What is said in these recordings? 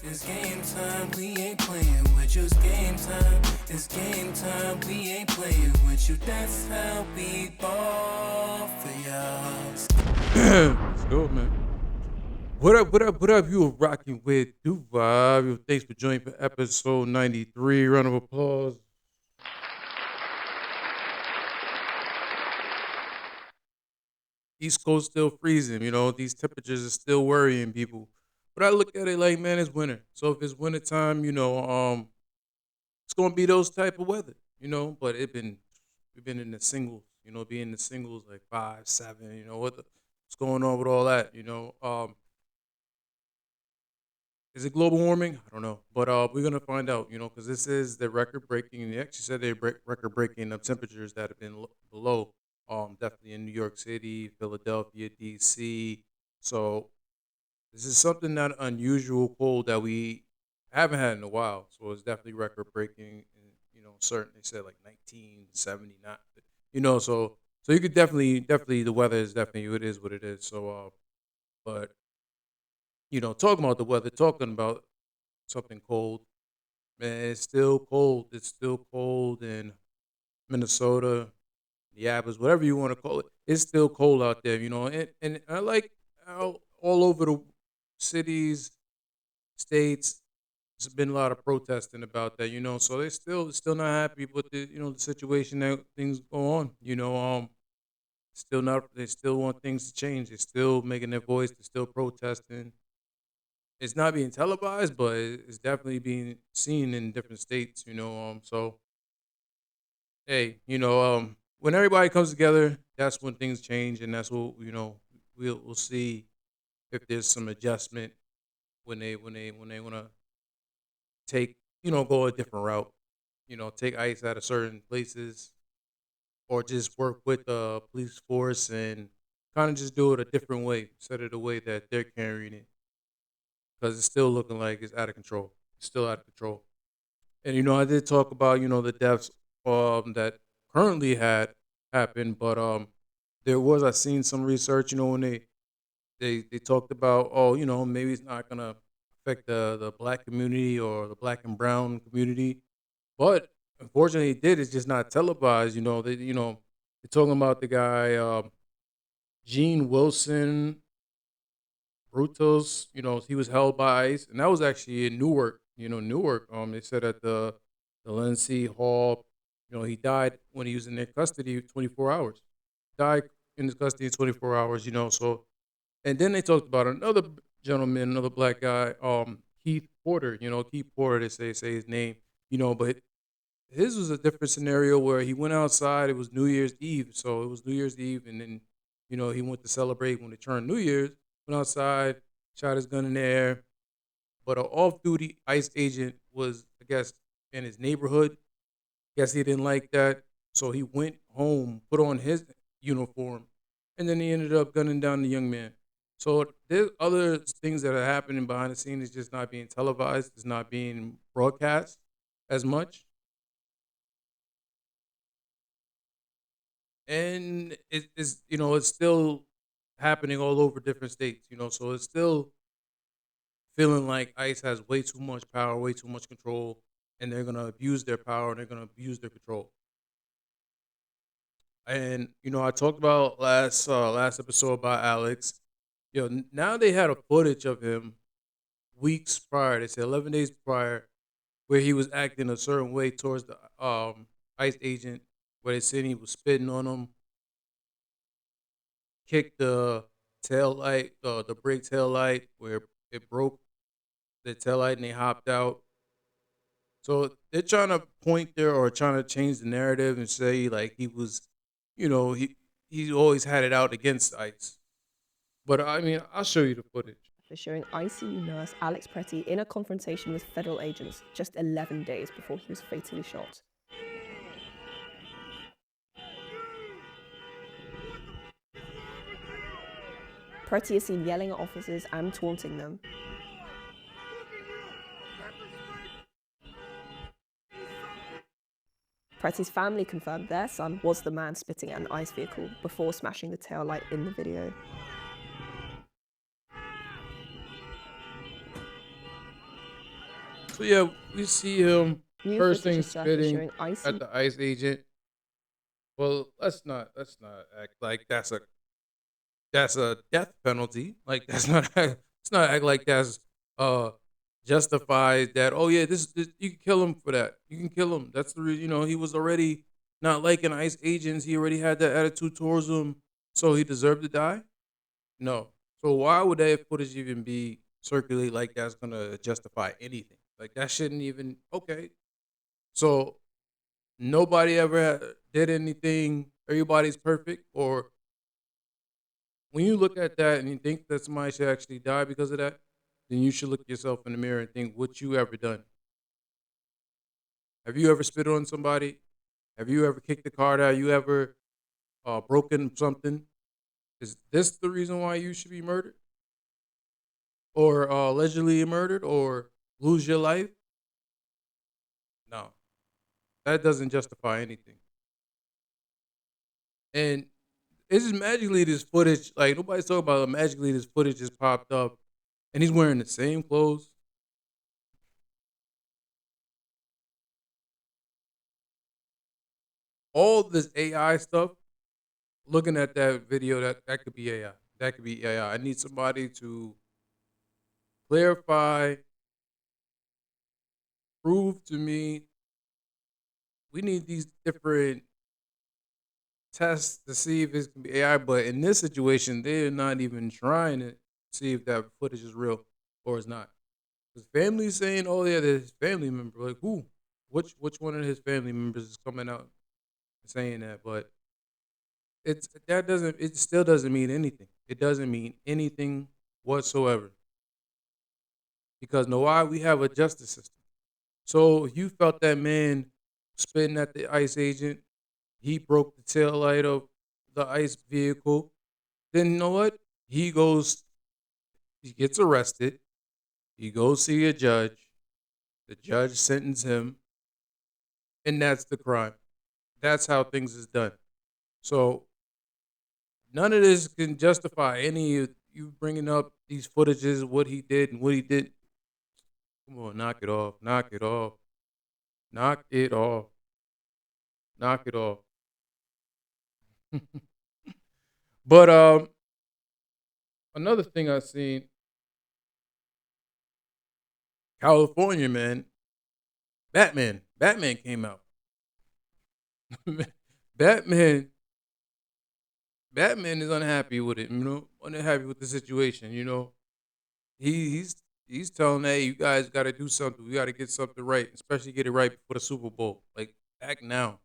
It's game time, we ain't playing with you. It's game time, it's game time, we ain't playing with you. That's how we ball for y'all. Let's go, man. What up, what up, what up? You are rocking with Duvibe. Thanks for joining for episode 93. Round of applause. East Coast still freezing, these temperatures are still worrying people. But I look at it like, man, it's winter. So if it's winter time, it's gonna be those type of weather, but we've been in the singles, being in the singles like 5, 7, what's going on with all that. Is it global warming? I don't know, but we're gonna find out. Because this is the record breaking. They actually said they break record breaking temperatures that have been below. Definitely in New York City, Philadelphia, D.C. So this is something not unusual cold that we haven't had in a while. So it's definitely record breaking. And, certain they said like 1979. So you could definitely the weather is definitely it is what it is. So but talking about the weather, talking about something cold. Man, it's still cold. It's still cold in Minnesota, Minneapolis, whatever you want to call it. It's still cold out there, and I like how all over the cities, states, there's been a lot of protesting about that, So they still not happy with the situation that things go on. Still not they still want things to change. They're still making their voice, they're still protesting. It's not being televised, but it's definitely being seen in different states. So hey, when everybody comes together, that's when things change, and that's what we'll see if there's some adjustment when they want to take go a different route. Take ICE out of certain places, or just work with the police force and kind of just do it a different way, set it the way that they're carrying it, because it's still looking like it's out of control. It's still out of control. And I did talk about the deaths that currently had happened, but I seen some research, when they talked about, oh, maybe it's not gonna affect the black community or the black and brown community, but unfortunately it did. It's just not televised. They're talking about the guy Gene Wilson Brutus. He was held by ICE, and that was actually in Newark. Newark. They said at the Lindsay Hall. He died when he was in their custody 24 hours. Died in his custody in 24 hours. So and then they talked about another gentleman, another black guy, Keith Porter. Keith Porter. They say his name. But his was a different scenario where he went outside. It was New Year's Eve, so it was New Year's Eve, and then he went to celebrate when it turned New Year's. Went outside, shot his gun in the air, but an off-duty ICE agent was, I guess, in his neighborhood. Guess he didn't like that, so he went home, put on his uniform, and then he ended up gunning down the young man. So there's other things that are happening behind the scenes. It's just not being televised. It's not being broadcast as much, and it's still happening all over different states. So it's still feeling like ICE has way too much power, way too much control, and they're gonna abuse their power and they're gonna abuse their control. And I talked about last episode about Alex. Now they had a footage of him weeks prior. They said 11 days prior, where he was acting a certain way towards the ICE agent, where they said he was spitting on him, kicked the tail light, the brake tail light, where it broke the tail light and they hopped out. So they're trying to point there or trying to change the narrative and say like he was, you know, he always had it out against ICE. But I mean, I'll show you the footage. For showing ICU nurse Alex Pretty in a confrontation with federal agents just 11 days before he was fatally shot. Pretty is seen yelling at officers and taunting them. Pretty's family confirmed their son was the man spitting at an ICE vehicle before smashing the taillight in the video. So yeah, we see him New first footage thing has surfaced spitting showing at icy. the ICE agent. Well, let's not act like that's a death penalty. Like that's not let's not act like that's uh justifies that. Oh yeah, this you can kill him for that. You can kill him. That's the he was already not liking ICE agents. He already had that attitude towards them, so he deserved to die. No. So why would that footage even be circulate like that's gonna justify anything? Like that shouldn't even okay. So nobody ever did anything. Everybody's perfect, or when you look at that and you think that somebody should actually die because of that, then you should look yourself in the mirror and think what you ever done. Have you ever spit on somebody? Have you ever kicked the car out? You ever broken something? Is this the reason why you should be murdered or allegedly murdered or lose your life? No, that doesn't justify anything. And it's just magically this footage, like nobody's talking about it, magically this footage just popped up and he's wearing the same clothes. All this AI stuff, looking at that video, that could be AI. That could be AI. I need somebody to clarify, prove to me. We need these different tests to see if it can be AI. But in this situation, they're not even trying to see if that footage is real or is not. His family saying, "Oh yeah, there's his family member." Like who? Which one of his family members is coming out and saying that? But it still doesn't mean anything. It doesn't mean anything whatsoever. Because know why? We have a justice system. So you felt that man spitting at the ICE agent, he broke the tail light of the ICE vehicle. Then you know what? He goes, he gets arrested. He goes see a judge. The judge sentences him, and that's the crime. That's how things is done. So none of this can justify any of you bringing up these footages, what he did and what he did. Come on, knock it off, knock it off, knock it off, knock it off. But another thing I seen, California man, Batman came out. Batman, Batman is unhappy with it. Unhappy with the situation. He's telling, hey, you guys got to do something. We got to get something right, especially get it right before the Super Bowl. Like act now.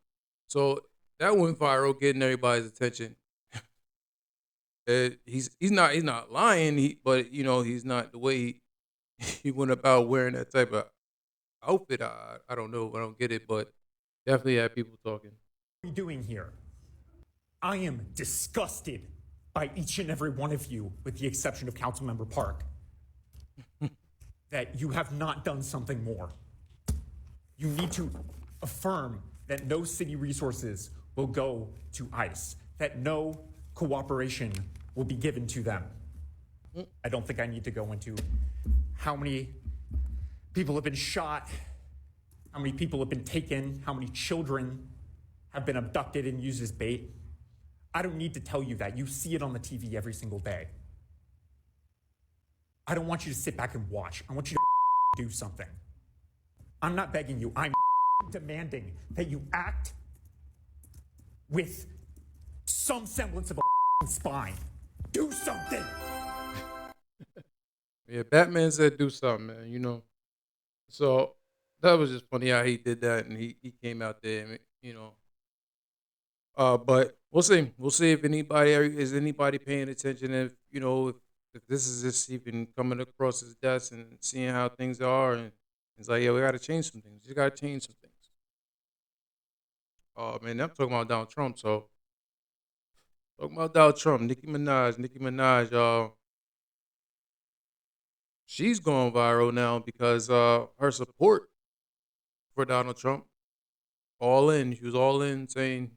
So that went viral, getting everybody's attention. He's not lying. But he's not the way he went about wearing that type of outfit. I don't know. I don't get it, but definitely had people talking. What are you doing here? I am disgusted by each and every one of you, with the exception of Councilmember Park, that you have not done something more. You need to affirm that no city resources will go to ICE, that no cooperation will be given to them. I don't think I need to go into how many people have been shot, how many people have been taken, how many children have been abducted and used as bait. I don't need to tell you that. You see it on the TV every single day. I don't want you to sit back and watch. I want you to do something. I'm not begging you. I'm demanding that you act with some semblance of a spine. Do something. Yeah, Batman said do something, man. So that was just funny how he did that, and he came out there, and. But we'll see. We'll see if anybody paying attention. If this is just even coming across his desk and seeing how things are, and it's like, yeah, we got to change some things. We got to change some things. Oh man, I'm talking about Donald Trump. So talking about Donald Trump, Nicki Minaj, she's going viral now because her support for Donald Trump, all in. She was all in saying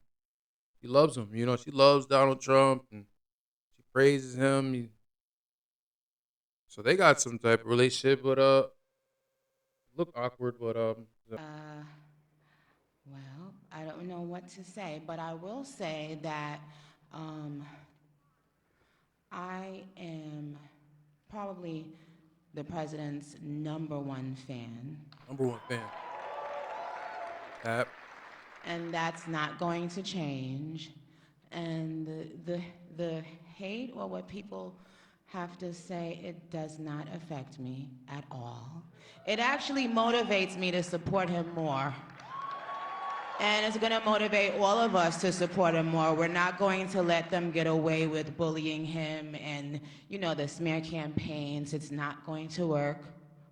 she loves him. She loves Donald Trump and she praises him. So they got some type of relationship. But look awkward, but Uh, well, I don't know what to say, but I will say that um, I am probably the president's number one fan, number one fan. Cap. and that's not going to change. And the hate or what people have to say, it does not affect me at all. It actually motivates me to support him more. And it's going to motivate all of us to support him more. We're not going to let them get away with bullying him and, the smear campaigns. It's not going to work,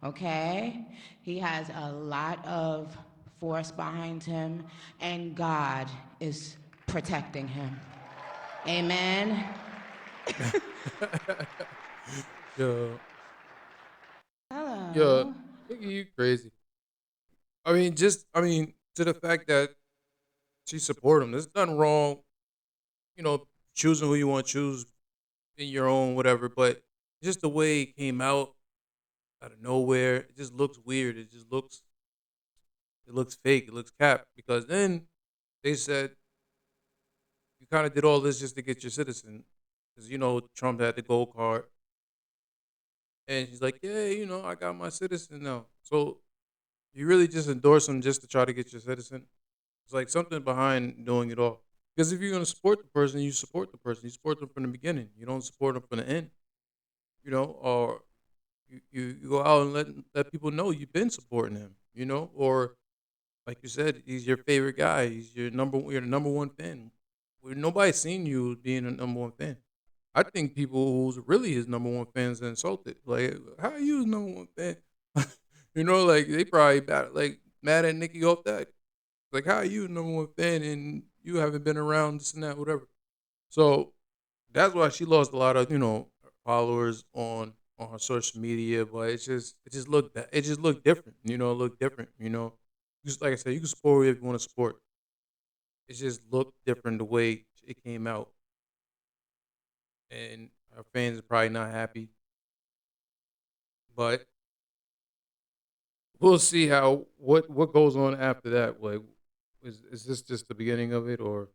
okay? He has a lot of force behind him, and God is protecting him. Amen. Yo, yo, Hello. nigga, you crazy. I mean, to the fact that she support him. There's nothing wrong, you know, choosing who you want to choose in your own whatever. But just the way it came out of nowhere, it just looks weird. It looks fake. It looks cap. Because then they said you kind of did all this just to get your citizen. Because Trump had the gold card, and he's like, yeah, I got my citizen now. So you really just endorse him just to try to get your citizen. It's like something behind doing it all. Because if you're gonna support the person, you support the person. You support them from the beginning. You don't support them from the end. Or you go out and let people know you've been supporting him. Or like you said, he's your favorite guy. You're the number one fan. Well, nobody's seen you being a number one fan. I think people who's really his number one fans are insulted. Like, how are you his number one fan? Like they probably mad at Nicki off that. Like, how are you the number one fan and you haven't been around this and that, whatever. So that's why she lost a lot of followers on her social media. But it just looked different. It looked different. Just like I said, you can support it if you want to support. It just looked different the way it came out, and her fans are probably not happy. But we'll see how what goes on after that. Like, is this just the beginning of it, or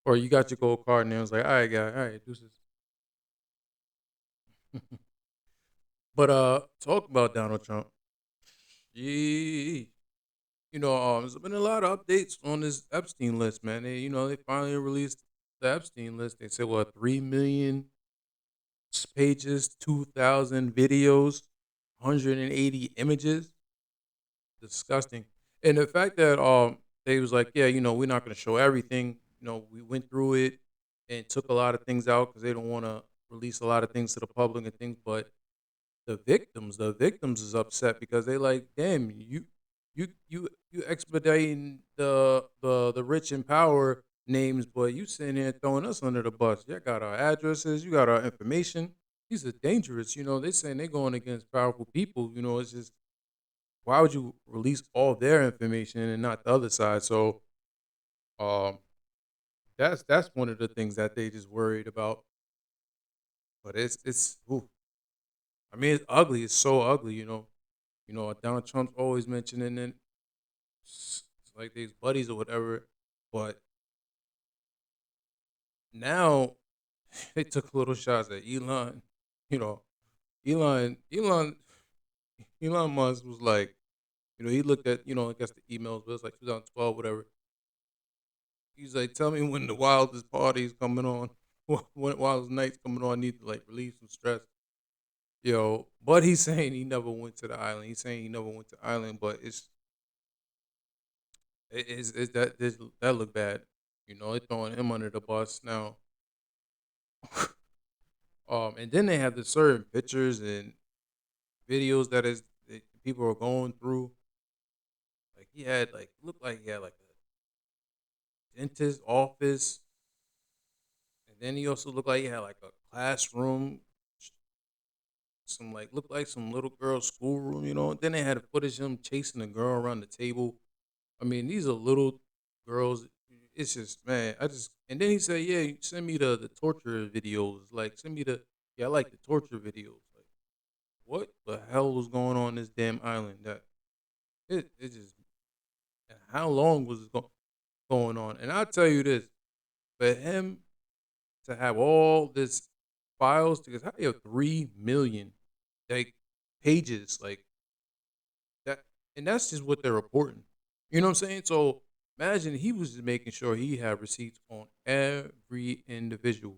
or you got your gold card and it was like, all right, guy, all right, deuces. But talk about Donald Trump. Yee. There's been a lot of updates on this Epstein list, man. They finally released the Epstein list. They said what 3 million pages, 2,000 videos, 180 images. Disgusting. And the fact that they was like, yeah, we're not gonna show everything. We went through it and took a lot of things out because they don't want to release a lot of things to the public and things. But the victims is upset because they like, damn, you expediting the rich and power names, but you sitting there throwing us under the bus. You got our addresses, you got our information. These are dangerous. They saying they going against powerful people. It's just why would you release all their information and not the other side? So um that's one of the things that they just worried about. But it's ooh, I mean it's ugly. It's so ugly. Donald Trump's always mentioning it. It's like these buddies or whatever. But now they took little shots at Elon. You know, Elon Musk was like, he looked at, I guess the emails, but it's like 2012, whatever. He's like, tell me when the wildest party is coming on, when wildest night's coming on. I need to like relieve some stress. But he's saying he never went to the island. He's saying he never went to the island, but it's that look bad. They're throwing him under the bus now. And then they have the certain pictures and videos that people are going through. Like he had like looked like he had like a dentist office, and then he also looked like he had like a classroom, some like looked like some little girl's schoolroom. And then they had footage of him chasing a girl around the table. I mean, these are little girls. It's just man, and then he said, yeah, send me the torture videos. Like send me the yeah, I like the torture videos. Like what the hell was going on this damn island? That it just and how long was it going on? And I'll tell you this: for him to have all this files, because how you have 3 million like pages like that, and that's just what they're reporting. You know what I'm saying? So imagine he was just making sure he had receipts on every individual.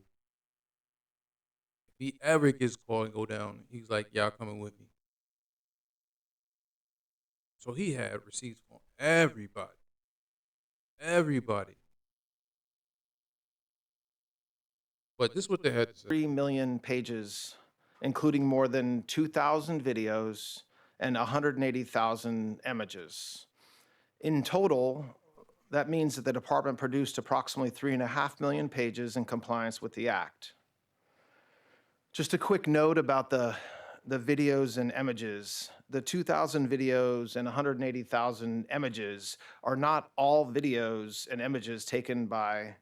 If he ever gets caught and go down, he's like, "Y'all coming with me." So he had receipts on everybody, everybody. But this is what they had to say. 3 million pages, including more than 2,000 videos and 180,000 images. In total, that means that the department produced approximately 3.5 million pages in compliance with the Act. Just a quick note about the videos and images. The 2,000 videos and 180,000 images are not all videos and images taken by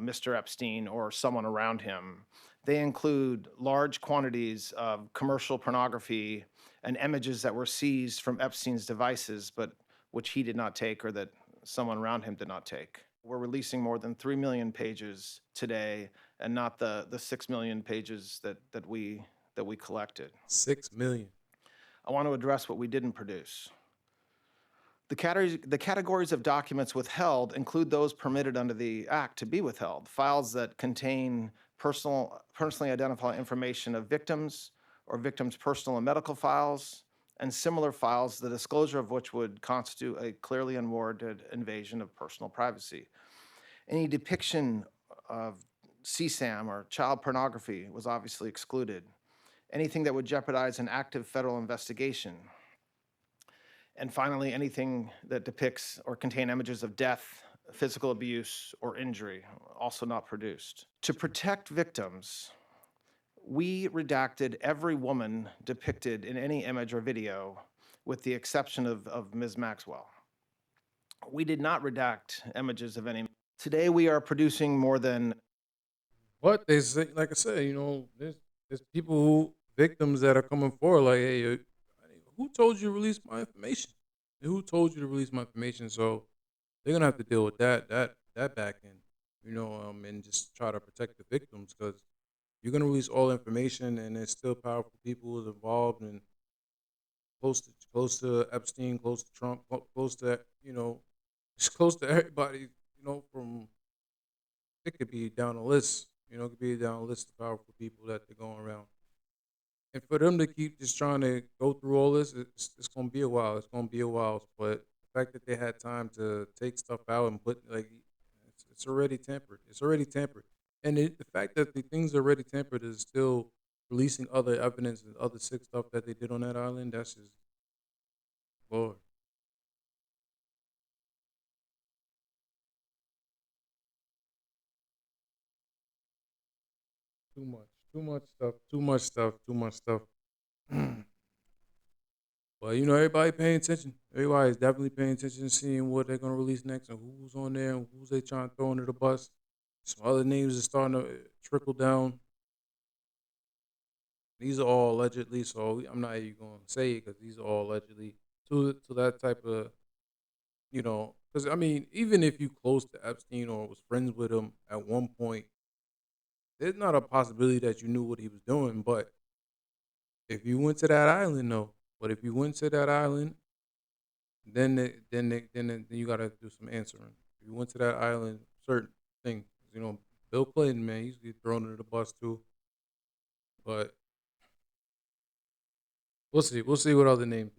Mr. Epstein or someone around him. They include large quantities of commercial pornography and images that were seized from Epstein's devices, but which he did not take or that someone around him did not take. We're releasing more than 3 million pages today and not the 6 million pages that we collected. 6 million. I want to address what we didn't produce. The categories of documents withheld include those permitted under the Act to be withheld. Files that contain personally identifiable information of victims or victims' personal and medical files, and similar files, the disclosure of which would constitute a clearly unwarranted invasion of personal privacy. Any depiction of CSAM or child pornography was obviously excluded. Anything that would jeopardize an active federal investigation. And finally, anything that depicts or contain images of death, physical abuse, or injury, also not produced. To protect victims, we redacted every woman depicted in any image or video, with the exception of Ms. Maxwell. We did not redact images of any. Today, we are producing more than. What they say, like I said, there's people victims that are coming forward, like, hey, who told you to release my information? Who told you to release my information? So they're gonna have to deal with that back end, and just try to protect the victims, because you're gonna release all information, and there's still powerful people involved and close to Epstein, close to Trump, close to just close to everybody. From it could be down the list. It could be down a list of powerful people that they're going around. And for them to keep just trying to go through all this, it's going to be a while. It's going to be a while. But the fact that they had time to take stuff out and put, like, it's already tempered. It's already tempered. And the fact that the things already tempered is still releasing other evidence and other sick stuff that they did on that island, that's just, Lord. Too much stuff. But everybody paying attention. Everybody's definitely paying attention, seeing what they're gonna release next and who's on there and who's they trying to throw under the bus. Some other names are starting to trickle down. These are all allegedly, so I'm not even gonna say it because these are all allegedly to that type of, because I mean, even if you close to Epstein or was friends with him at one point, there's not a possibility that you knew what he was doing. But if you went to that island, no. But if you went to that island, then you gotta do some answering. If you went to that island, certain things, Bill Clinton, man, he's get thrown under the bus too. But we'll see. We'll see what other names.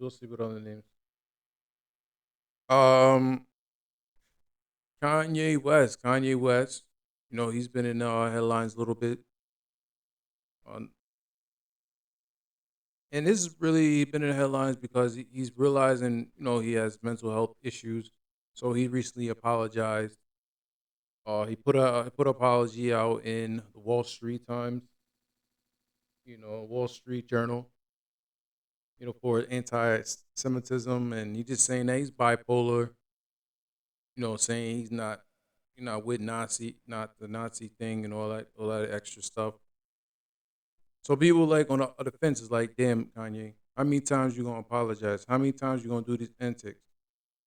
Kanye West. He's been in headlines a little bit. And this has really been in the headlines because he's realizing, he has mental health issues. So he recently apologized. He put an apology out in the Wall Street Times, Wall Street Journal, for anti-Semitism, and he's just saying that he's bipolar. Saying he's not, with not the Nazi thing and all that extra stuff. So people like on the fence is like, damn, Kanye, how many times you gonna apologize? How many times you gonna do these antics?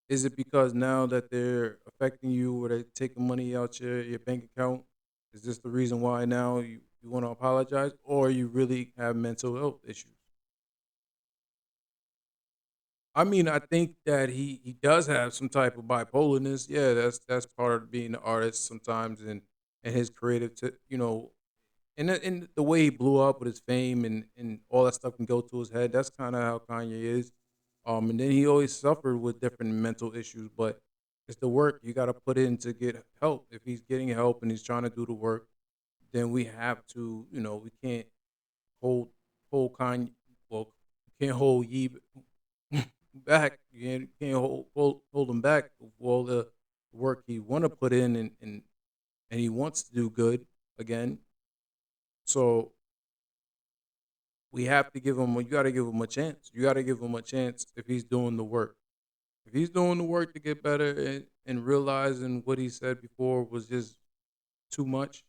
Is it because now that they're affecting you or they're taking money out your bank account? Is this the reason why now you want to apologize? Or you really have mental health issues? I mean, I think that he does have some type of bipolarness. Yeah, that's part of being an artist sometimes and his creative and the way he blew up with his fame and all that stuff can go to his head. That's kind of how Kanye is. And then he always suffered with different mental issues, but it's the work you got to put in to get help. If he's getting help and he's trying to do the work, then we have to, we can't hold hold Kanye. Well, we can't hold Ye back. You can't hold him back for all the work he want to put in and he wants to do good again. So we have to give him. You got to give him a chance. You got to give him a chance if he's doing the work. If he's doing the work to get better and realizing what he said before was just too much,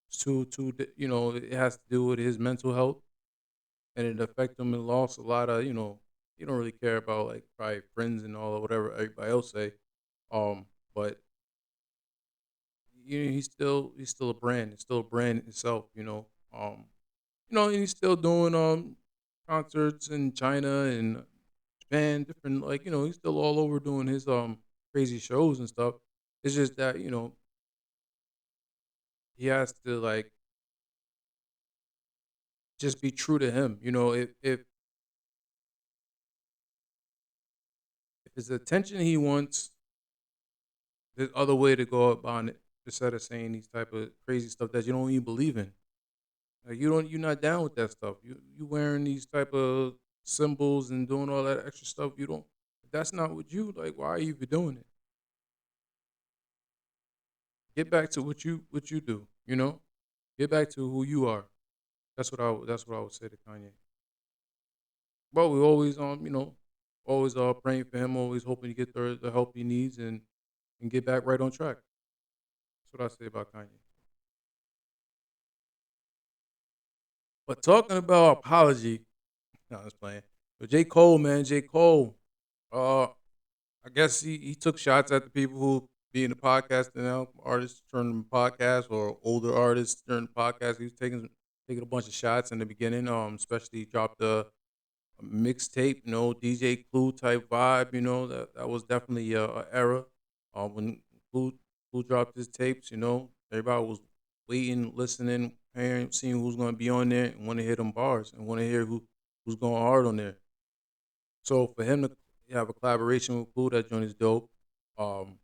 it's it has to do with his mental health and it affect him and lost a lot of, he don't really care about like probably friends and all or whatever everybody else say. But he's still a brand. He's still a brand itself, and he's still doing concerts in China and Japan, different like he's still all over doing his crazy shows and stuff. It's just that he has to like just be true to him. If it's the attention he wants, there's other way to go about it instead of saying these type of crazy stuff that you don't even believe in. Like you're not down with that stuff. You wearing these type of symbols and doing all that extra stuff. You don't. If that's not what you like. Why are you even doing it? Get back to what you do. Get back to who you are. That's what I would say to Kanye. But we always always praying for him, always hoping to get the help he needs and get back right on track. That's what I say about Kanye. But talking about apology, no, I was playing. But J. Cole, man, J. Cole, uh, I guess he took shots at the people who be in the podcast now, artists turning podcast or older artists during the podcast. He was taking a bunch of shots in the beginning. Especially he dropped a mixtape, DJ Clue type vibe. That was definitely a era. When Clue dropped his tapes, everybody was waiting, listening, hearing, seeing who's going to be on there, and want to hear them bars and want to hear who's going hard on there. So for him to have a collaboration with Clue, that joint is dope. Um,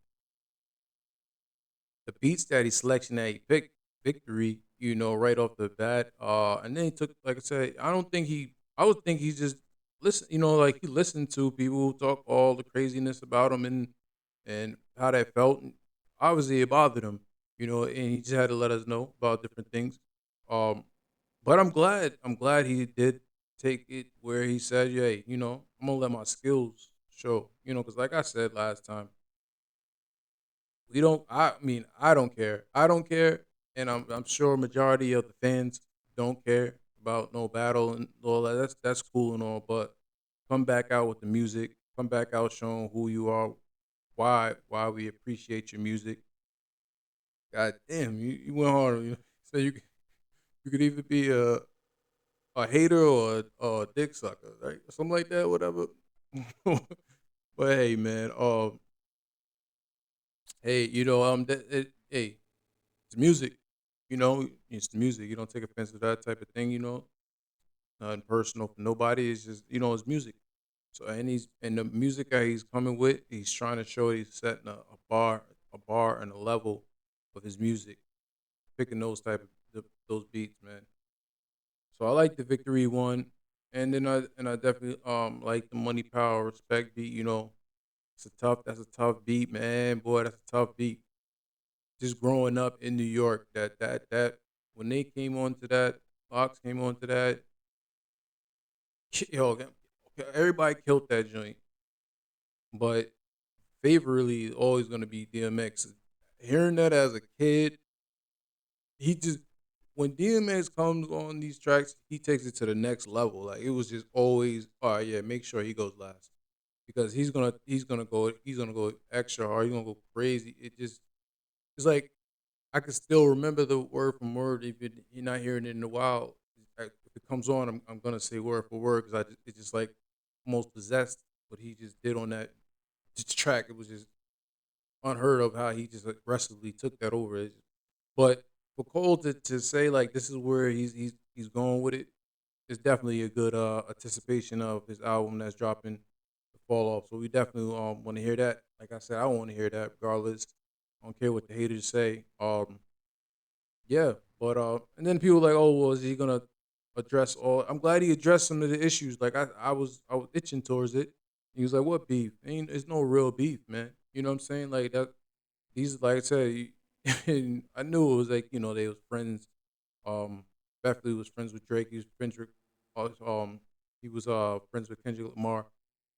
the beats that he selection that he picked, Victory, right off the bat. And then he took, like I said, I would think he just listen, like he listened to people who talk all the craziness about him and how that felt. And obviously, it bothered him, and he just had to let us know about different things. Um, but I'm glad he did take it where he said, "Hey, I'm gonna let my skills show." Because like I said last time, we don't. I mean, I don't care. I don't care, and I'm sure majority of the fans don't care about no battle and all that. That's cool and all, but come back out with the music. Come back out showing who you are. Why we appreciate your music. God damn, you went hard. So you could either be a hater or a dick sucker, right? Something like that, whatever. But hey, man, hey, hey, it's music. It's the music. You don't take offense to that type of thing. Nothing personal for nobody. It's just it's music. So and the music that he's coming with, he's trying to show he's setting a bar and a level of his music, picking those those beats, man. So I like the victory one, and then I definitely like the money power respect beat. That's a tough beat, man. Boy, that's a tough beat. Just growing up in New York, that when they came on to that, Fox came on to that, yo, everybody killed that joint. But favorably, always gonna be DMX. Hearing that as a kid, he just when DMX comes on these tracks, he takes it to the next level. Like it was just always, all right, yeah, make sure he goes last because he's gonna go extra hard. He's gonna go crazy. It's like I can still remember the word from word if you're not hearing it in a while. If it comes on, I'm gonna say word for word because it's just like almost possessed what he just did on that track. It was just unheard of how he just aggressively took that over. But for Cole to say like this is where he's going with it, it's definitely a good anticipation of his album that's dropping, the fall off. So we definitely want to hear that. Like I said, I want to hear that regardless. I don't care what the haters say. Yeah, but and then people like, oh, well, is he gonna address all? I'm glad he addressed some of the issues. Like I was itching towards it. He was like, what beef? Ain't it's no real beef, man. You know what I'm saying? Like that. He's like I said, and I knew it was like they was friends. Beverly was friends with Drake. He was he was friends with Kendrick Lamar.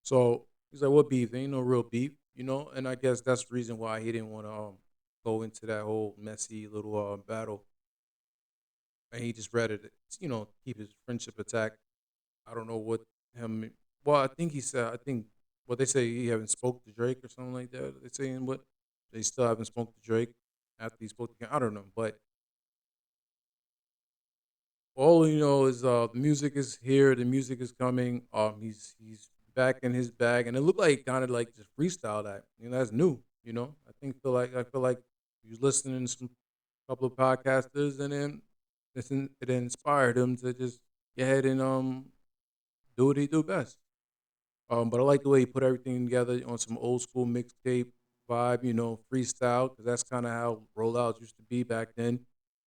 So he's like, what beef? Ain't no real beef, And I guess that's the reason why he didn't want to go into that whole messy little battle, and he just read it, keep his friendship intact. I don't know what him. Well, I think he said. I think what they say he haven't spoke to Drake or something like that. They saying what they still haven't spoke to Drake after he spoke to him. I don't know, but all you know is the music is here. The music is coming. He's back in his bag, and it looked like kind of like just freestyle that. That's new. I feel like he was listening to some couple of podcasters, and then it inspired him to just get ahead and do what he do best. But I like the way he put everything together on some old school mixtape vibe, freestyle, because that's kind of how rollouts used to be back then.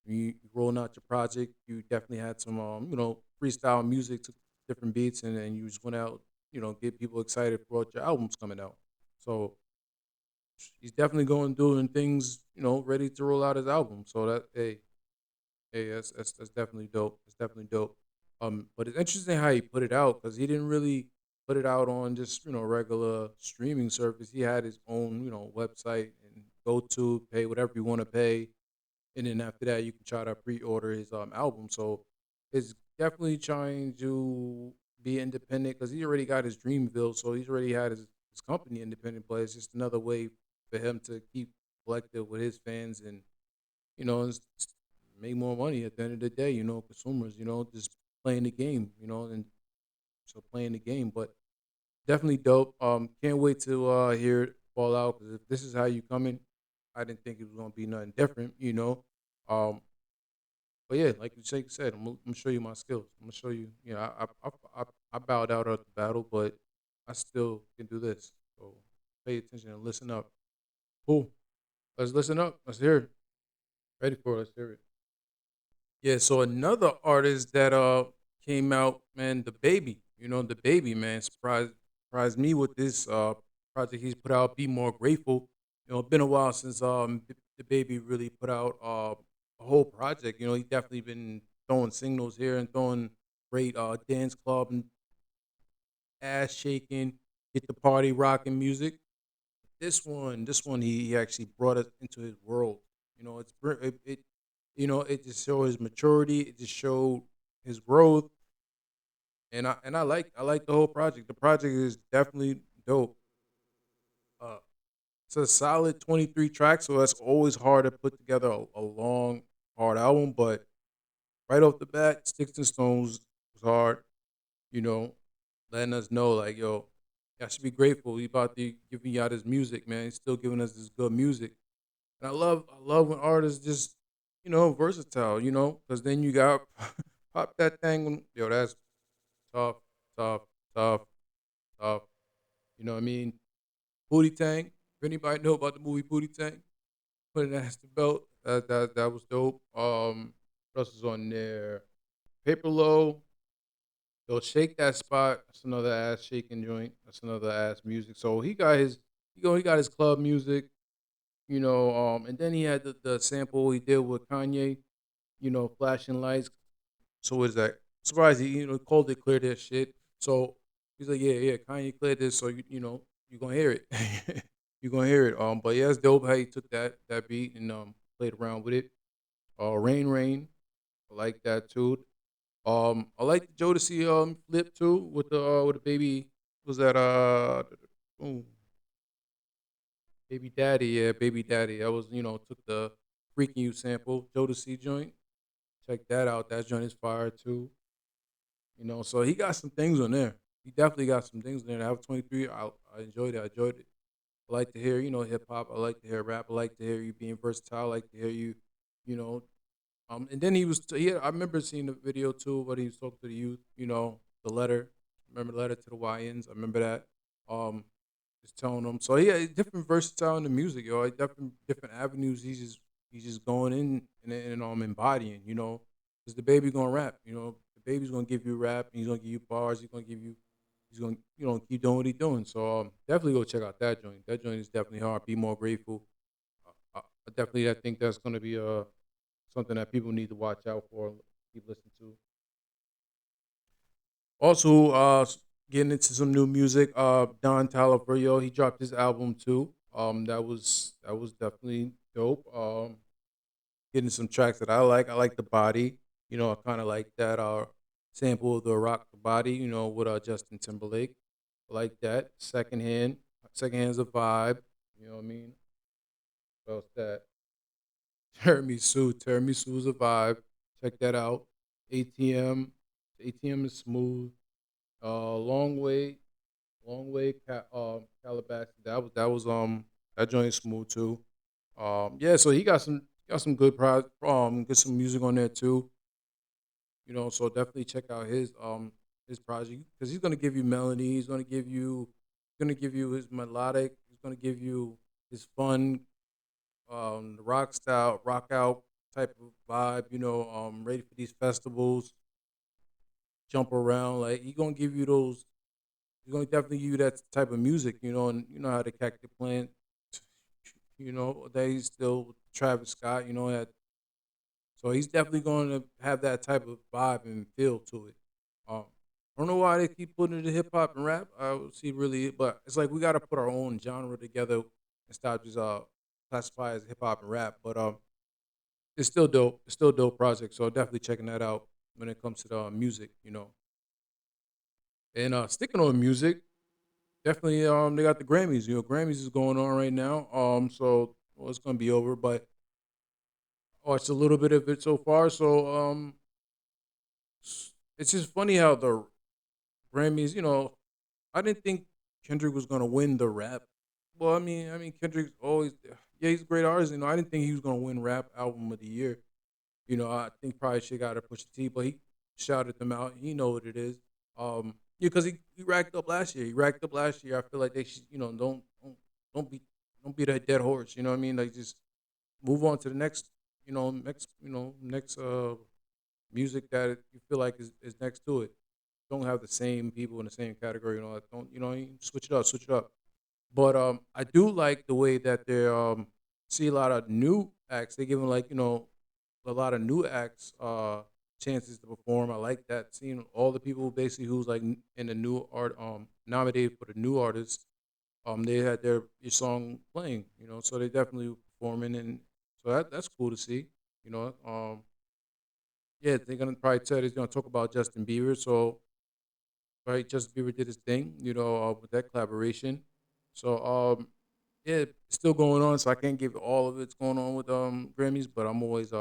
When you rolling out your project, you definitely had some, freestyle music to different beats, and then you just went out, get people excited for what your album's coming out. So he's definitely going doing things, ready to roll out his album. So hey, that's definitely dope. It's definitely dope. But it's interesting how he put it out because he didn't really put it out on just regular streaming service. He had his own website and go to pay whatever you want to pay, and then after that you can try to pre-order his album. So it's definitely trying to be independent because he already got his Dreamville, so he's already had his company independent. But it's just another way for him to keep collective with his fans and it's make more money at the end of the day. Consumers, just playing the game, and so playing the game. But definitely dope. Can't wait to hear it fall out because if this is how you coming, I didn't think it was gonna be nothing different. Um, but yeah, like you said, I'm gonna show you my skills. I'm gonna show you. I bowed out at the battle, but I still can do this. So pay attention and listen up. Cool. Let's listen up. Let's hear it. Ready for it. Let's hear it. Yeah, so another artist that came out, man, the baby. The baby man surprised me with this project he's put out. Be more grateful. It's been a while since the baby really put out a whole project. He definitely been throwing signals here and throwing great dance club and ass shaking, get the party rocking music. This one, he actually brought us into his world. It just showed his maturity. It just showed his growth, and I like the whole project. The project is definitely dope. Uh, it's a solid 23 tracks, so that's always hard to put together a long, hard album. But right off the bat, Sticks and Stones was hard. You know, letting us know like, yo, y'all should be grateful. He about to giving y'all this music, man. He's still giving us this good music. And I love when artists just, versatile, because then you got pop that thing. Yo, that's tough, tough, tough, tough. You know what I mean? Booty Tank. If anybody know about the movie Booty Tank, put it as the belt. That was dope. What else is on there? Paper Low. They'll shake that spot. That's another ass shaking joint. That's another ass music. So he got his club music. And then he had the sample he did with Kanye. Flashing lights. So what is that? Surprised he called it clear that shit. So he's like, yeah, Kanye cleared this, so you gonna hear it. You gonna hear it. But yeah, it's dope how he took that beat and played around with it. Rain Rain. I like that too. I like the Jodeci flip too with the baby. Was that ooh, baby daddy? Yeah, baby daddy. That was took the freaking you sample Jodeci joint. Check that out. That joint is fire too. So he got some things on there. He definitely got some things on there. I have 23. I enjoyed it. I enjoyed it. I like to hear, hip hop. I like to hear rap. I like to hear you being versatile. I like to hear you, you know. And then I remember seeing the video too, but he was talking to the youth, the letter. Remember the letter to the YNs? I remember that. Um, just telling them. So yeah, different versatile in the music, yo. Like different avenues. He's just going in and embodying, because the baby gonna rap, the baby's gonna give you rap, and he's gonna give you bars. He's gonna keep doing what he's doing. So definitely go check out that joint. That joint is definitely hard. Be more grateful. I think that's gonna be something that people need to watch out for. Keep listening to. Also, getting into some new music. Don Toliver, he dropped his album too. That was definitely dope. Getting some tracks that I like. I like the body. I kind of like that sample of the Rock the Body. With Justin Timberlake. I like that. Second hand's a vibe. You know what I mean? What else that? Tiramisu is a vibe. Check that out. ATM. ATM is smooth. Long way, Calabasas. That joint is smooth too. Yeah. So he got some get some music on there too. So definitely check out his project because he's gonna give you melody. He's gonna give you his melodic. He's gonna give you his fun, rock style, rock out type of vibe. Ready for these festivals, jump around. Like he gonna give you those. He's gonna definitely give you that type of music. And you know how the Cactus Plant. That he's still with Travis Scott. That so he's definitely going to have that type of vibe and feel to it. I don't know why they keep putting it in hip hop and rap. I would see really, but it's like we got to put our own genre together and stop just classify as hip hop and rap. But it's still dope. It's still a dope project. So definitely checking that out when it comes to the music. And sticking on music, definitely they got the Grammys. Grammys is going on right now. So well, it's gonna be over, but watched a little bit of it so far. So it's just funny how the Grammys. I didn't think Kendrick was gonna win the rap. Well, I mean Kendrick's always yeah, he's a great artist. I didn't think he was gonna win rap album of the year. I think probably should got to push the T, but he shouted them out. He know what it is. Yeah, because he racked up last year. He racked up last year. I feel like they should, don't be that dead horse. You know what I mean? Like just move on to the next music that you feel like is next to it. Don't have the same people in the same category and all that. Don't switch it up. But I do like the way that they see a lot of new acts. They give them like a lot of new acts chances to perform. I like that seeing all the people basically who's like in the new art nominated for the new artists. They had your song playing. So they definitely performing and so that's cool to see. You know, yeah, they're gonna probably tell he's gonna talk about Justin Bieber. So right, Justin Bieber did his thing. With that collaboration. So yeah, it's still going on. So I can't give all of it's going on with Grammys, but I'm always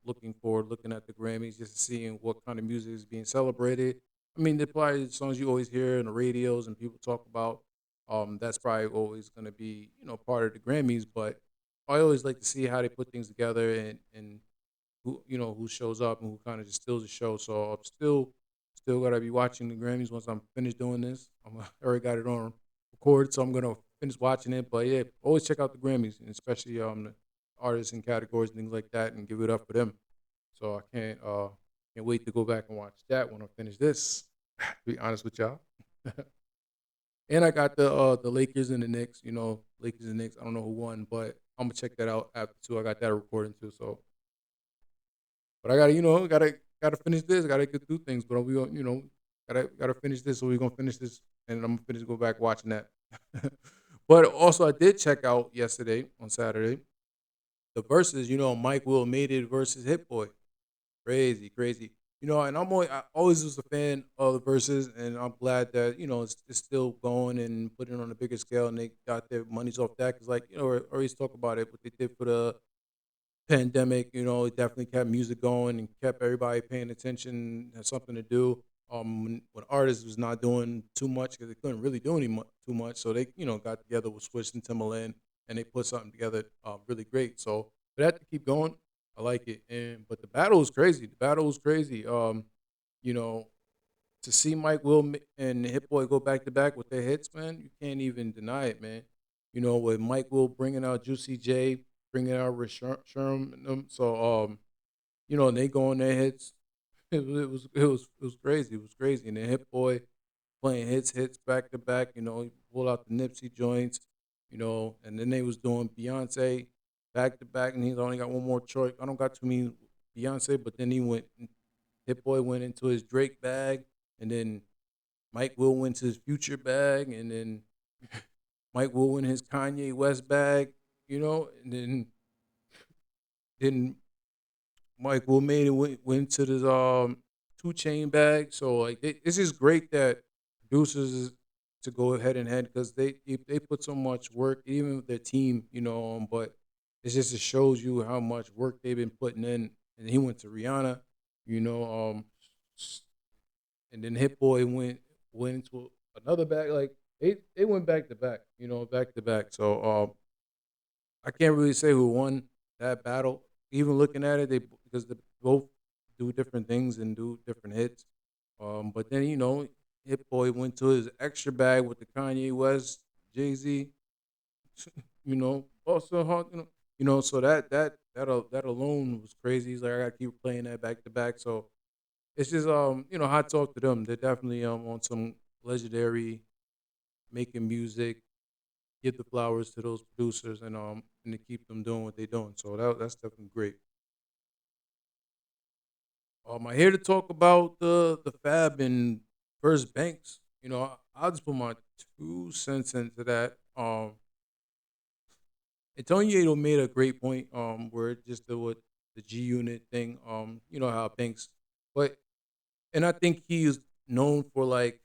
looking forward, looking at the Grammys, just seeing what kind of music is being celebrated. I mean, they're probably the songs you always hear on the radios and people talk about. That's probably always going to be, part of the Grammys. But I always like to see how they put things together and who shows up and who kind of just steals the show. So I'm still gotta be watching the Grammys once I'm finished doing this. I already got it on record, so I'm gonna finish watching it. But yeah, always check out the Grammys, and especially the artists and categories and things like that, and give it up for them. So I can't wait to go back and watch that when I finish this. To be honest with y'all. And I got the Lakers and the Knicks. Lakers and Knicks. I don't know who won, but I'm gonna check that out after too. I got that recording too. So, but I gotta finish this. I gotta get through things. But we gonna gotta finish this. So we're gonna finish this, and I'm gonna go back watching that. But also, I did check out yesterday on Saturday the verses. Mike Will made it versus Hit Boy. Crazy, crazy. And I always was a fan of the verses, and I'm glad that it's still going and putting on a bigger scale, and they got their monies off that. Cause like I always talk about it, what they did for the pandemic. It definitely kept music going and kept everybody paying attention, had something to do. When artists was not doing too much because they couldn't really do too much, so they got together with Swiss and Timbaland, and they put something together really great. So for that to keep going, I like it. And but the battle was crazy. The battle was crazy. You know, to see Mike Will and Hit Boy go back to back with their hits, man, you can't even deny it, man. With Mike Will bringing out Juicy J, bringing out Rich Sherm, and them. So and they go on their hits. It was crazy. It was crazy. And then Hit Boy playing hits back to back. He pulled out the Nipsey joints. And then they was doing Beyonce back to back, and he's only got one more choice. I don't got too many Beyonce, but then Hit Boy went into his Drake bag, and then Mike Will went to his Future bag, and then Mike Will went his Kanye West bag, and then Mike Will made it went to the 2 Chain bag. So like it's just great that producers to go head in head because they put so much work, even with their team, but it shows you how much work they've been putting in. And he went to Rihanna, you know, um, and then Hit Boy went into another bag. Like they went back to back, back to back. So I can't really say who won that battle. Even looking at it, they because they both do different things and do different hits. But then Hit Boy went to his extra bag with the Kanye West, Jay Z, also Hawk, So that alone was crazy. He's like, I gotta keep playing that back to back. So it's just hats off to them. They're definitely on some legendary making music. Give the flowers to those producers and to keep them doing what they're doing. So that's definitely great. I'm here to talk about the Fab and First Banks. I'll just put my 2 cents into that. Antonio made a great point. Where it just with the G Unit thing. How Banks, but and I think he is known for like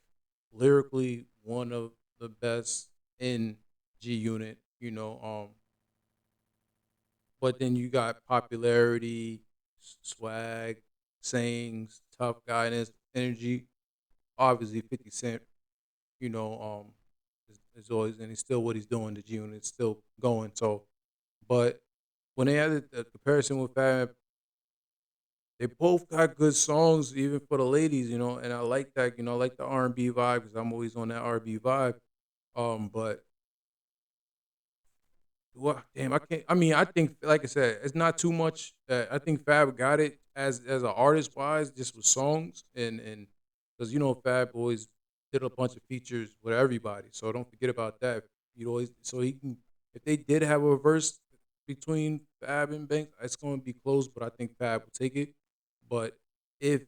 lyrically one of the best in G Unit. But then you got popularity, swag, sayings, tough guidance, energy. Obviously, 50 Cent, is always, and he's still what he's doing. The G Unit's still going. So, but when they had the comparison with Fab, they both got good songs, even for the ladies, and I like that, I like the R&B vibe because I'm always on that R&B vibe. But well, damn, I can't. I mean, I think, like I said, it's not too much. I think Fab got it as an artist wise, just with songs and because Fab always did a bunch of features with everybody, so don't forget about that. You always so he can if they did have a verse between Fab and Banks, it's going to be close, but I think Fab will take it. But if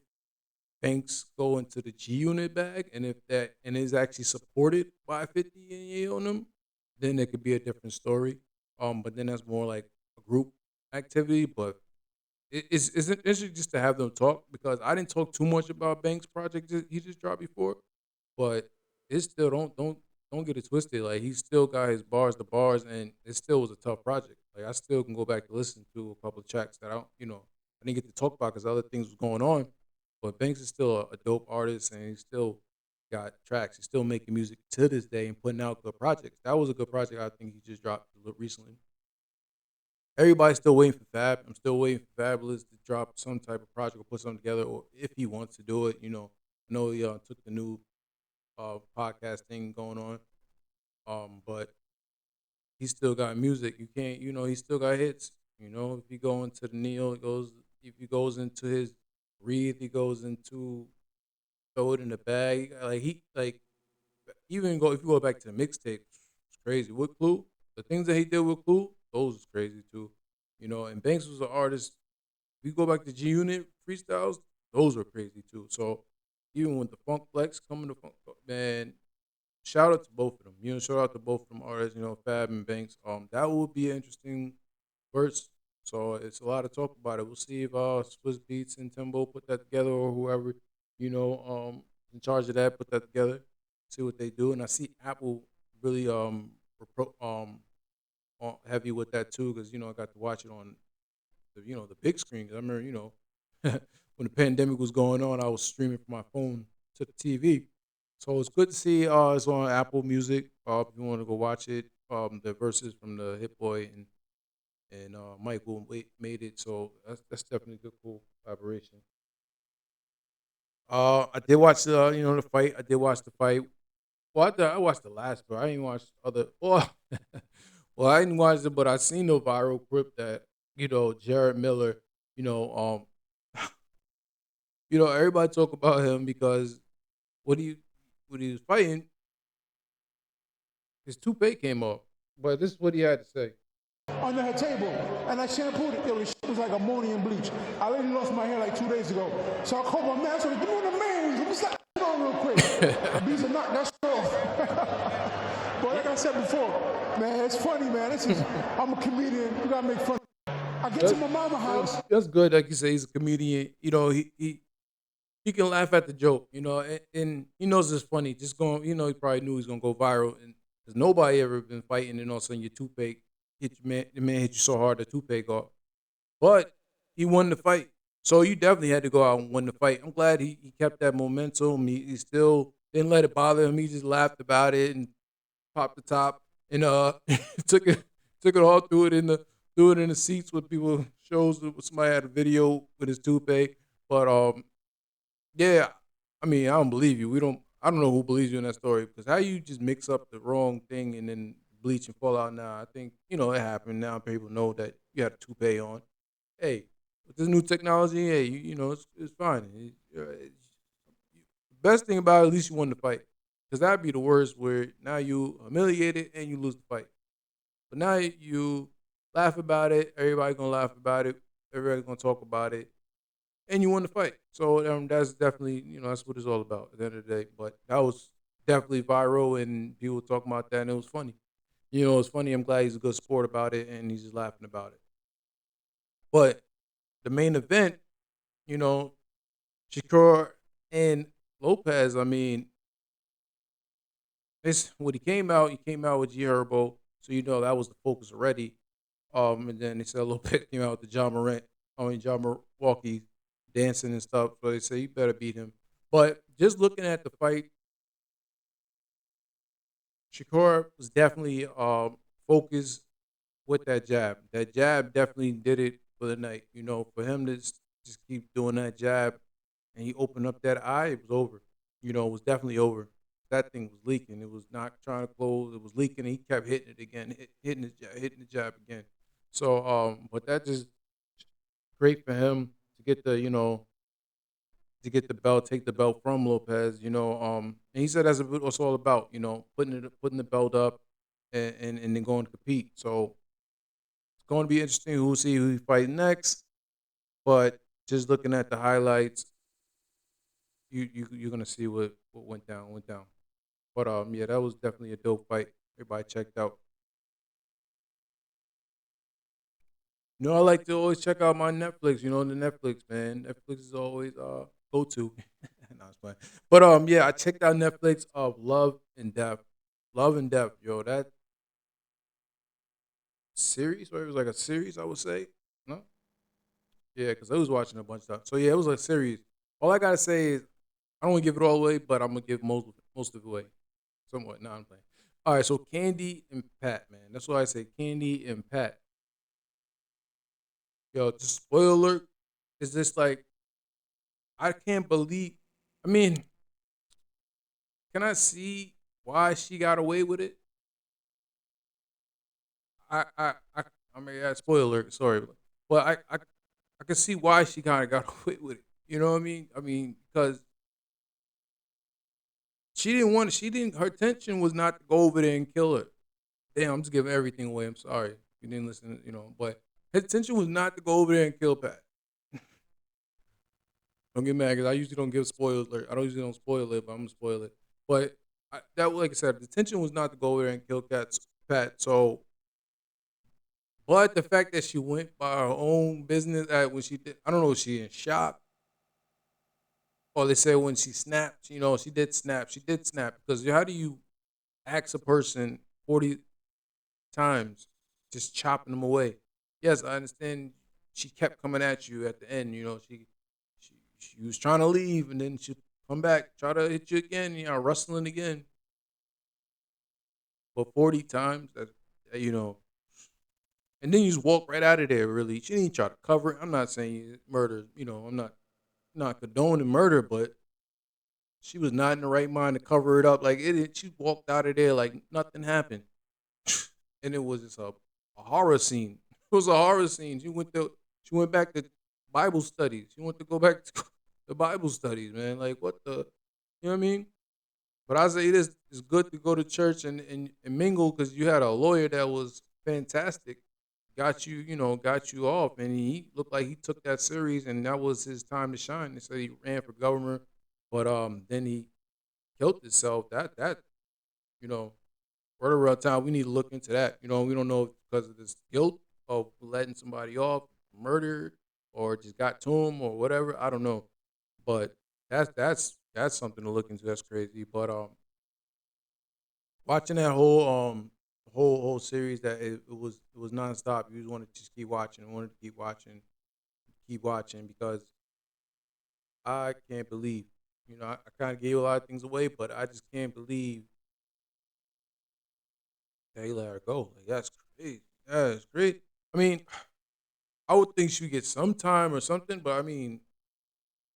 Banks go into the G Unit bag, and if that and is actually supported by 50 and Ye on them, then it could be a different story. But then that's more like a group activity. But it's interesting just to have them talk because I didn't talk too much about Banks' project he just dropped before, but it still don't get it twisted. Like he still got his bars, the bars, and it still was a tough project. Like I still can go back to listen to a couple of tracks that I didn't get to talk about because other things was going on. But Banks is still a dope artist, and he still got tracks. He's still making music to this day and putting out good projects. That was a good project I think he just dropped recently. Everybody's still waiting for Fab. I'm still waiting for Fabulous to drop some type of project or put something together, or if he wants to do it. I know he took the new podcast thing going on, but he still got music. You can't, he still got hits. If you go into the Neo, if he goes into his Breathe, he goes into Throw It in the Bag. Like even if you go back to the mixtape, it's crazy. With Clue, the things that he did with Clue, those was crazy too. And Banks was an artist. If you go back to G Unit freestyles, those were crazy too. So even with the Funk Flex coming to Funk, man, shout out to both of them. Shout out to both of them artists. Fab and Banks. That would be an interesting verse So it's a lot of talk about it. We'll see if Swiss Beats and Timbo put that together, or whoever in charge of that put that together. See what they do, and I see Apple really heavy with that too, because I got to watch it on the big screen. 'Cause I remember when the pandemic was going on, I was streaming from my phone to the TV. So it's good to see it's on Apple Music. If you want to go watch it, the verses from the Hit Boy and Michael made it. So that's definitely a good, cool collaboration. I did watch the fight. I did watch the fight. Well, I watched the last, but I didn't watch other. Well, well, I didn't watch it, but I seen the viral clip that Jared Miller. You know, everybody talk about him because when he was fighting, his toupee came off. But this is what he had to say. Under her table, and I shampooed it. Yo, the shit was like ammonium bleach. I literally lost my hair like 2 days ago. So I called my man, so give me the man. Let me stop on real quick. Beats are knock that shit off. But like I said before, man, it's funny, man. I'm a comedian. You gotta make fun. I get to my mama house. That's good. Like you say, he's a comedian. He can laugh at the joke, and he knows it's funny. Just going, he probably knew he was gonna go viral, and because nobody ever been fighting, and all of a sudden your toupee hit the man hit you so hard the toupee got off. But he won the fight, so you definitely had to go out and win the fight. I'm glad he kept that momentum. He still didn't let it bother him. He just laughed about it and popped the top and took it all threw it in the seats with people shows that somebody had a video with his toupee. But yeah, I mean, I don't believe you. I don't know who believes you in that story because how you just mix up the wrong thing and then bleach and fall out now. I think it happened. Now people know that you had a toupee on. Hey, with this new technology, hey, it's fine. The best thing about it, at least you won the fight, because that'd be the worst where now you humiliated and you lose the fight. But now you laugh about it. Everybody gonna laugh about it. Everybody's gonna talk about it, and you won the fight. So that's definitely that's what it's all about at the end of the day. But that was definitely viral, and people were talking about that, and it was funny. It's funny. I'm glad he's a good sport about it, and he's just laughing about it. But the main event, you know, Shakur and Lopez. I mean, it's when he came out. He came out with G Herbo, so that was the focus already. And then they said Lopez came out with the John Milwaukee dancing and stuff. So they say you better beat him. But just looking at the fight, Shakur was definitely focused with that jab. That jab definitely did it for the night. For him to just keep doing that jab and he opened up that eye, it was over. It was definitely over. That thing was leaking. It was not trying to close. It was leaking. And he kept hitting it again, hitting the jab again. So, but that just great for him to get the belt, take the belt from Lopez. And he said that's what it's all about. Putting the belt up and then going to compete. So it's going to be interesting. We'll see who he fights next. But just looking at the highlights, you're gonna see what went down. But yeah, that was definitely a dope fight. Everybody checked out. I like to always check out my Netflix. The Netflix, man. Netflix is always go to. No, it's fine. But yeah, I checked out Netflix of Love and Death. Love and Death, yo. That series, or it was like a series, I would say. No? Yeah, because I was watching a bunch of stuff. So yeah, it was a series. All I gotta say is I don't want to give it all away, but I'm gonna give most of it away. Somewhat. No, I'm playing. All right, so Candy and Pat, man. That's what I say. Candy and Pat. Yo, just spoiler alert. Is this like I can't believe I mean, can I see why she got away with it? I mean, yeah, spoiler alert, sorry. But I can see why she kind of got away with it. You know what I mean? I mean, because her intention was not to go over there and kill her. Damn, I'm just giving everything away. I'm sorry. If you didn't listen, but her intention was not to go over there and kill Pat. Don't get mad because I usually don't give spoilers. I don't usually don't spoil it, but I'm gonna spoil it. But like I said, the intention was not to go over there and kill Pat. So But the fact that she went by her own business when she did, I don't know if she in shock or they say when she snapped, she did snap. She did snap because how do you ask a person 40 times just chopping them away? Yes, I understand she kept coming at you at the end. She was trying to leave and then she come back, try to hit you again, wrestling again. But 40 times, and then you just walk right out of there. Really, she didn't try to cover it. I'm not saying murder. I'm not condoning murder, but she was not in the right mind to cover it up. Like she walked out of there like nothing happened, and it was just a horror scene. It was a horror scene. She went back to Bible studies. She went to go back to the Bible studies, man. Like what the, you know what I mean? But I say this: it's good to go to church and mingle because you had a lawyer that was fantastic, got you off, and he looked like he took that serious, and that was his time to shine. They said he ran for governor, but then he killed himself. That you know, word around town, we need to look into that. We don't know if because of this guilt of letting somebody off, murder, or just got to him or whatever. I don't know, but that's something to look into. That's crazy. But watching that whole series, that it was nonstop. You just wanted to just keep watching, wanted to keep watching because I can't believe. I kind of gave a lot of things away, but I just can't believe that he let her go. Like that's crazy. That's great. I mean, I would think she would get some time or something, but I mean,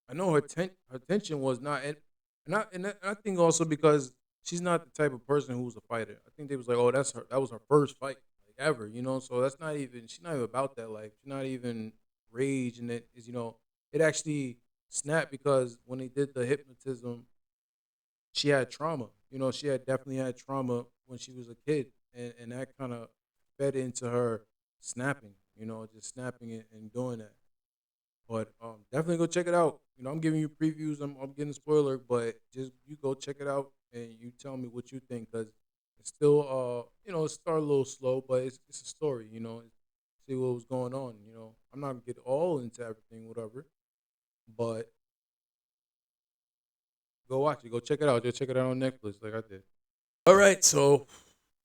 I know her tension was not, and I think also because she's not the type of person who's a fighter. I think they was like, oh, that was her first fight like ever, So that's not even she's not even about that life. She's not even rage, and it actually snapped because when they did the hypnotism, she had trauma. She had definitely had trauma when she was a kid, and that kind of fed into her snapping. Just snapping it and doing that. But definitely go check it out. I'm giving you previews. I'm getting a spoiler, but just you go check it out and you tell me what you think because it's still it started a little slow, but it's a story. See what was going on. I'm not gonna get all into everything, whatever, but go watch it. Go check it out. Just check it out on Netflix, like I did. All right, so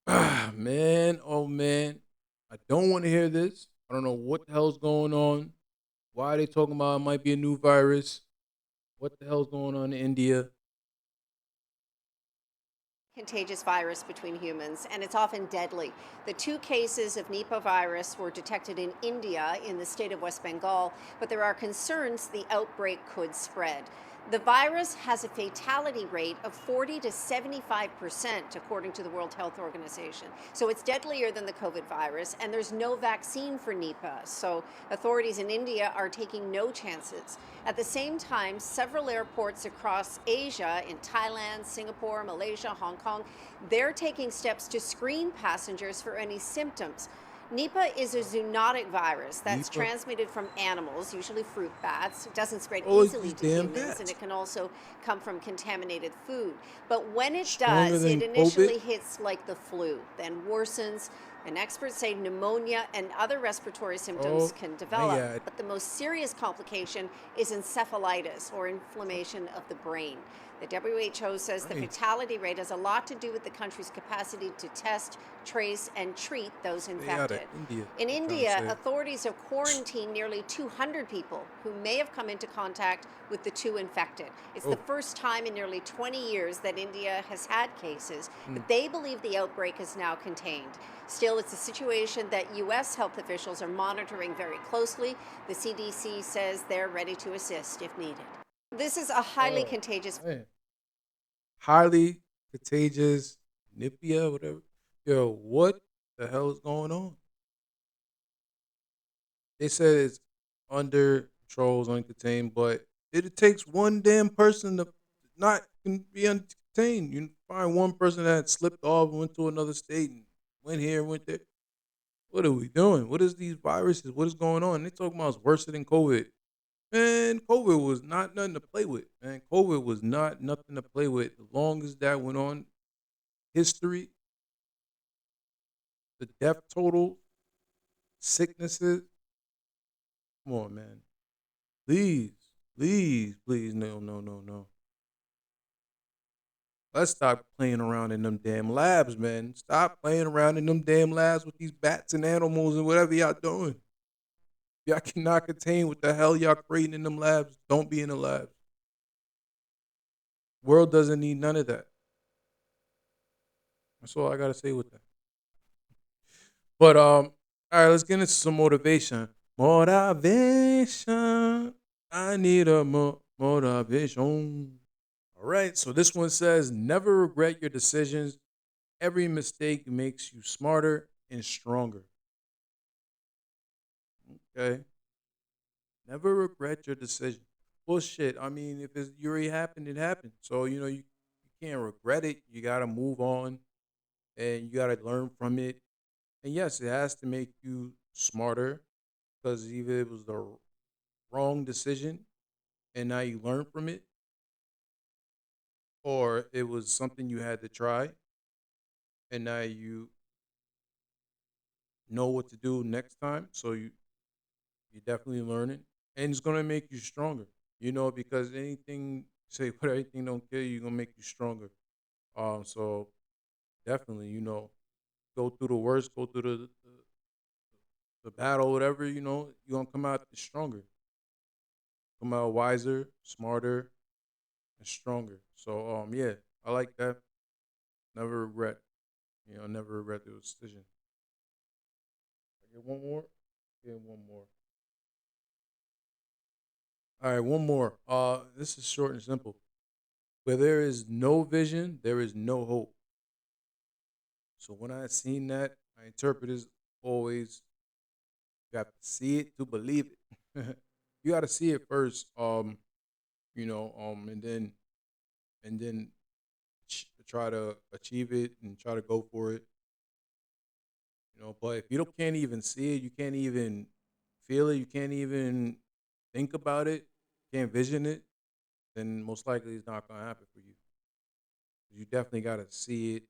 man, oh man, I don't want to hear this. I don't know what the hell's going on. Why are they talking about it might be a new virus? What the hell's going on in India? Contagious virus between humans, and it's often deadly. The 2 cases of Nipah virus were detected in India in the state of West Bengal, but there are concerns the outbreak could spread. The virus has a fatality rate of 40 to 75%, according to the World Health Organization. So it's deadlier than the COVID virus, and there's no vaccine for Nipah. So authorities in India are taking no chances. At the same time, several airports across Asia, in Thailand, Singapore, Malaysia, Hong Kong, they're taking steps to screen passengers for any symptoms. Nipah is a zoonotic virus that's Nipah? transmitted from animals, usually fruit bats. It doesn't spread Oh, it's easily these to damn humans, bats. and it can also come from contaminated food. But when it Stronger does, than it initially COVID? hits like the flu, then worsens, and experts say pneumonia and other respiratory symptoms Oh can my develop. God. But the most serious complication is encephalitis, or inflammation of the brain. The WHO says the Right. fatality rate has a lot to do with the country's capacity to test, trace, and treat those Stay out of infected. India. In I'm trying to India, say. authorities have quarantined nearly 200 people who may have come into contact with the 2 infected. It's the Oh. first time in nearly 20 years that India has had cases, Mm. but they believe the outbreak is now contained. Still, it's a situation that U.S. health officials are monitoring very closely. The CDC says they're ready to assist if needed. This is a highly Oh contagious man. Highly contagious, Nipia, whatever. Yo, what the hell is going on? They said it's under control, it's uncontained, but it takes one damn person to not can be uncontained. You find one person that slipped off and went to another state and went here, went there. What are we doing? What is these viruses? What is going on? They talking about it's worse than COVID. Man, COVID was not nothing to play with. Man, COVID was not nothing to play with. The longest that went on, history, the death total, sicknesses. Come on, man. Please, please, no. Let's stop playing around in them damn labs, man. Stop playing around in them damn labs with these bats and animals and whatever y'all doing. Y'all cannot contain what the hell y'all creating in them labs. Don't be in the labs. World doesn't need none of that. That's all I gotta say with that. But all right, let's get into some motivation. Motivation. I need a motivation. All right, so this one says, never regret your decisions. Every mistake makes you smarter and stronger. Okay. Never regret your decision. Well, shit. I mean, if it's you already happened, it happened. So you can't regret it. You gotta move on, and you gotta learn from it. And yes, it has to make you smarter because either it was the wrong decision, and now you learn from it, or it was something you had to try, and now you know what to do next time. So you're definitely learning, and it's gonna make you stronger. Because anything say but everything don't kill you, gonna make you stronger. So definitely, go through the worst, go through the battle, whatever. You're gonna come out stronger, come out wiser, smarter, and stronger. So yeah, I like that. Never regret. Never regret the decision. I get one more. Get one more. All right, one more. This is short and simple. Where there is no vision, there is no hope. So when I seen that, I interpret it as always, you have to see it to believe it. You got to see it first, and then try to achieve it and try to go for it. But if you don't can't even see it, you can't even feel it, you can't even think about it, can't vision it, then most likely it's not gonna happen for you. You definitely gotta see it,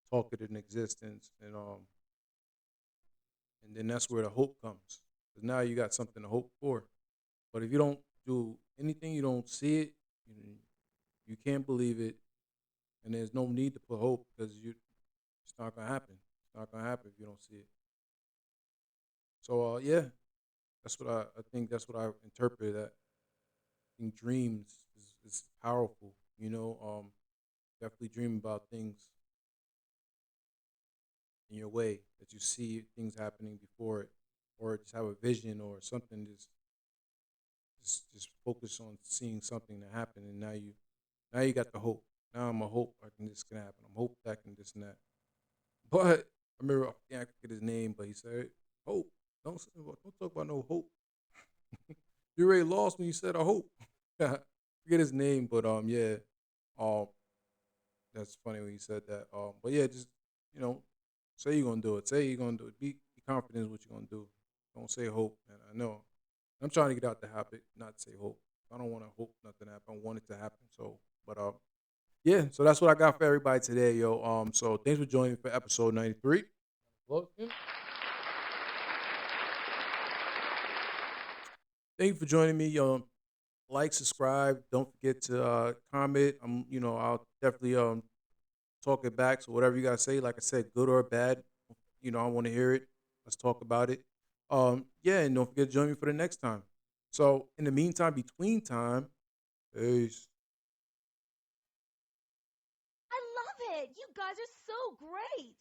talk it in existence, and then that's where the hope comes. Because now you got something to hope for. But if you don't do anything, you don't see it, you can't believe it, and there's no need to put hope because it's not gonna happen. It's not gonna happen if you don't see it. So yeah, that's what I think. That's what I interpret. That I think dreams is powerful. Definitely dream about things in your way that you see things happening before it, or just have a vision or something. Just focus on seeing something that happened, and now you got the hope. Now I'm a hope this can happen. I'm hope that can this and that. But I remember I can't forget his name, but he said, "Hope. Don't talk about no hope. You already lost when you said a hope." Forget his name, but yeah, um, that's funny when you said that. But yeah, just you know, say you're gonna do it. Say you're gonna do it. Be confident in what you're gonna do. Don't say hope. And I know I'm trying to get out the habit, not say hope. I don't want to hope nothing happen. I want it to happen. So, but yeah. So that's what I got for everybody today, yo. So thanks for joining me for episode 93. Thank you for joining me. Like, subscribe. Don't forget to comment. I'll definitely talk it back. So whatever you gotta say, like I said, good or bad, I want to hear it. Let's talk about it. Yeah, and don't forget to join me for the next time. So in the meantime, between time, peace. I love it. You guys are so great.